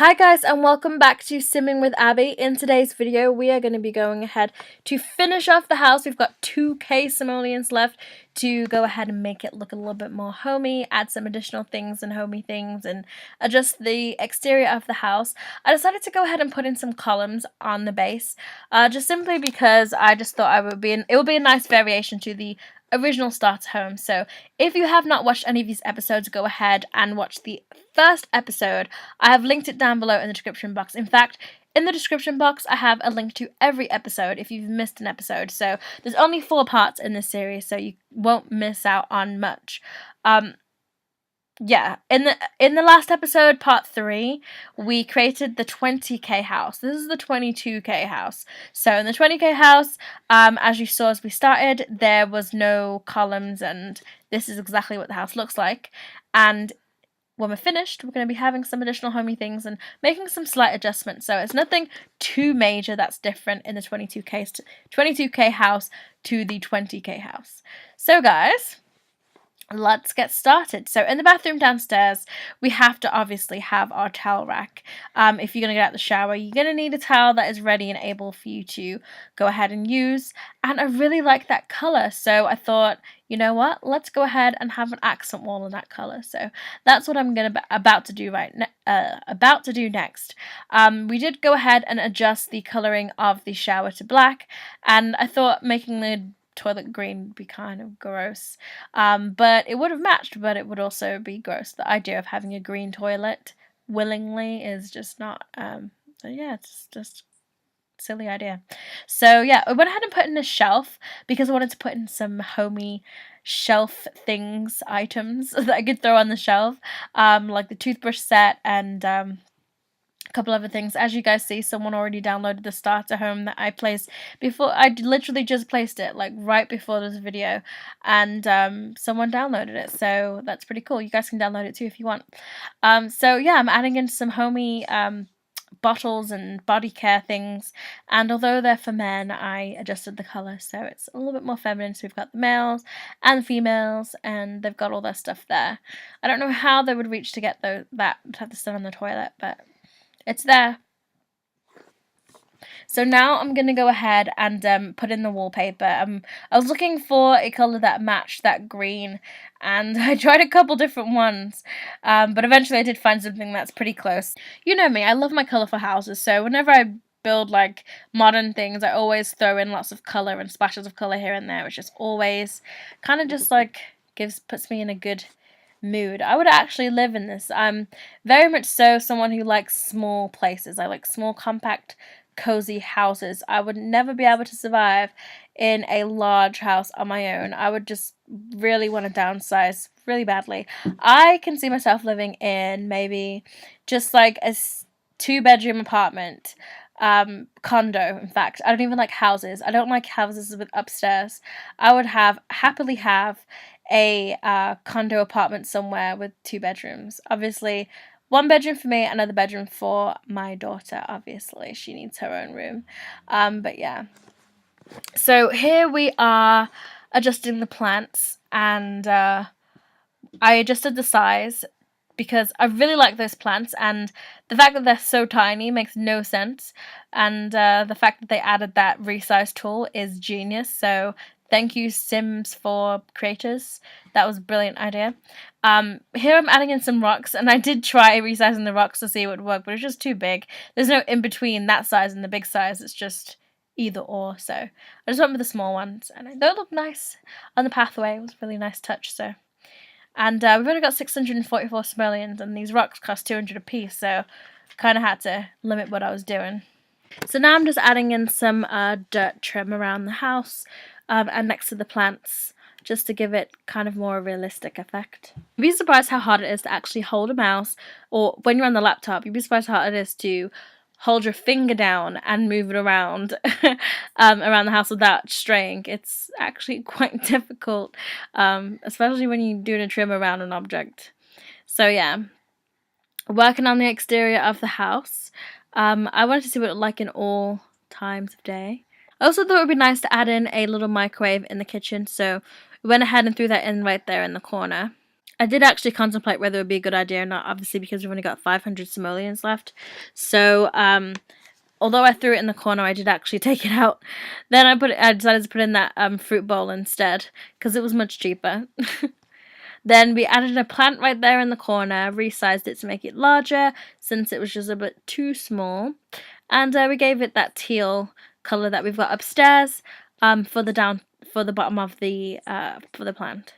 Hi guys, and welcome back to Simming with Abby. In today's video we are going to be going ahead to finish off the house. We've got 2k simoleons left to go ahead and make it look a little bit more homey, add some additional things and homey things, and adjust the exterior of the house. I decided to go ahead and put in some columns on the base, just simply because I just thought it would be a nice variation to the original starter home. So if you have not watched any of these episodes, go ahead and watch the first episode. I have linked it down below in the description box. In fact, in the description box I have a link to every episode if you've missed an episode. So there's only 4 parts in this series, so you won't miss out on much. Yeah, in the last episode, part 3, we created the 20k house. This is the 22k house. So in the 20k house, as you saw as we started, there was no columns, and this is exactly what the house looks like. And when we're finished, we're going to be having some additional homey things and making some slight adjustments. So it's nothing too major that's different in the 22k house to the 20k house. So guys, let's get started. So in the bathroom downstairs, we have to obviously have our towel rack. If you're going to get out the shower, you're going to need a towel that is ready and able for you to go ahead and use. And I really like that colour, so I thought, you know what, let's go ahead and have an accent wall in that colour. So that's what I'm about to do next. We did go ahead and adjust the colouring of the shower to black, and I thought making the toilet green would be kind of gross, but it would have matched, but it would also be gross. The idea of having a green toilet willingly is just not, yeah, it's just silly idea. So yeah, I went ahead and put in a shelf because I wanted to put in some homey shelf items that I could throw on the shelf, like the toothbrush set and couple other things. As you guys see, someone already downloaded the starter home that I placed before. I literally just placed it like right before this video, and someone downloaded it, so that's pretty cool. You guys can download it too if you want. So yeah, I'm adding in some homey bottles and body care things, and although they're for men, I adjusted the colour so it's a little bit more feminine. So we've got the males and the females, and they've got all their stuff there. I don't know how they would reach to get that to have this done on the toilet, but it's there. So now I'm going to go ahead and put in the wallpaper. I was looking for a colour that matched that green, and I tried a couple different ones, but eventually I did find something that's pretty close. You know me, I love my colourful houses, so whenever I build like modern things, I always throw in lots of colour and splashes of colour here and there, which just always kind of just like puts me in a good mood. I would actually live in this. I'm very much so someone who likes small places. I like small, compact, cozy houses. I would never be able to survive in a large house on my own. I would just really want to downsize really badly. I can see myself living in maybe just like a 2-bedroom apartment, condo. In fact, I don't even like houses. I don't like houses with upstairs. I would happily have a condo apartment somewhere with 2 bedrooms. Obviously, 1 bedroom for me, another bedroom for my daughter. Obviously, she needs her own room. But yeah. So here we are adjusting the plants, and I adjusted the size because I really like those plants, and the fact that they're so tiny makes no sense, and the fact that they added that resize tool is genius. So thank you, Sims 4 creators. That was a brilliant idea. Here I'm adding in some rocks, and I did try resizing the rocks to see it would work, but it's just too big. There's no in between that size and the big size. It's just either or. So I just went with the small ones, and they look nice on the pathway. It was a really nice touch. So, and we've only got 644 simoleons, and these rocks cost 200 a piece, so kind of had to limit what I was doing. So now I'm just adding in some dirt trim around the house, and next to the plants, just to give it kind of more realistic effect. You'd be surprised how hard it is to actually hold a mouse, or when you're on the laptop, you'd be surprised how hard it is to hold your finger down and move it around around the house without straying. It's actually quite difficult, especially when you're doing a trim around an object. So yeah, working on the exterior of the house. I wanted to see what it looked like in all times of day. I also thought it would be nice to add in a little microwave in the kitchen, so we went ahead and threw that in right there in the corner. I did actually contemplate whether it would be a good idea or not, obviously because we've only got 500 simoleons left. So, although I threw it in the corner, I did actually take it out. Then I decided to put in that fruit bowl instead because it was much cheaper. Then we added a plant right there in the corner, resized it to make it larger since it was just a bit too small. And we gave it that teal colour that we've got upstairs for the bottom of the for the plant.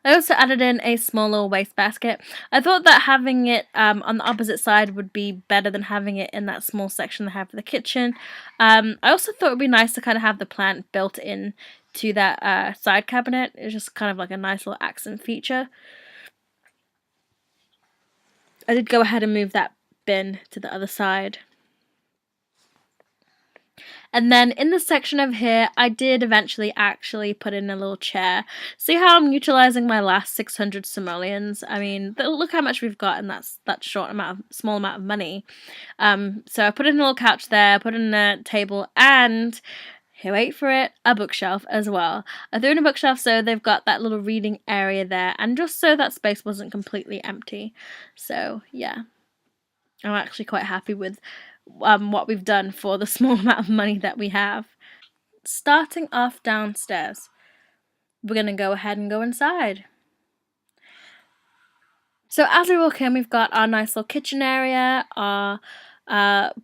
I also added in a small little wastebasket. I thought that having it on the opposite side would be better than having it in that small section they have for the kitchen. I also thought it would be nice to kind of have the plant built in to that side cabinet. It's just kind of like a nice little accent feature. I did go ahead and move that bin to the other side. And then in the section over here, I did eventually actually put in a little chair. See how I'm utilizing my last 600 simoleons? I mean, look how much we've got in that small amount of money. So I put in a little couch there, put in a table, and wait for it, a bookshelf as well. I threw in a bookshelf so they've got that little reading area there, and just so that space wasn't completely empty. So yeah, I'm actually quite happy with what we've done for the small amount of money that we have. Starting off downstairs, we're going to go ahead and go inside. So as we walk in, we've got our nice little kitchen area, our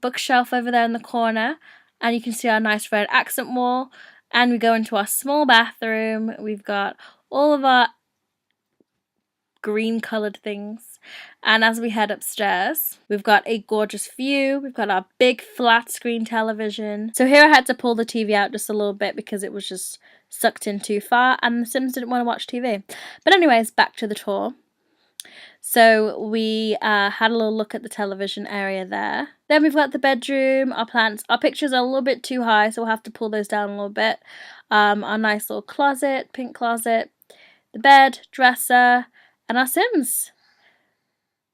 bookshelf over there in the corner, and you can see our nice red accent wall. And we go into our small bathroom. We've got all of our green coloured things, and as we head upstairs, we've got a gorgeous view. We've got our big flat screen television. So here I had to pull the TV out just a little bit because it was just sucked in too far and the Sims didn't want to watch TV. But anyways, back to the tour. So we had a little look at the television area there. Then we've got the bedroom, our plants. Our pictures are a little bit too high, so we'll have to pull those down a little bit. Our nice little closet, pink closet, the bed, dresser, and our Sims.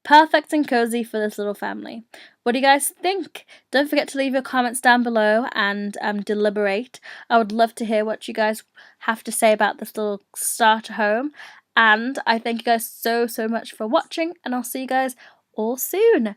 Perfect and cozy for this little family. What do you guys think? Don't forget to leave your comments down below and deliberate. I would love to hear what you guys have to say about this little starter home. And I thank you guys so much for watching, and I'll see you guys all soon.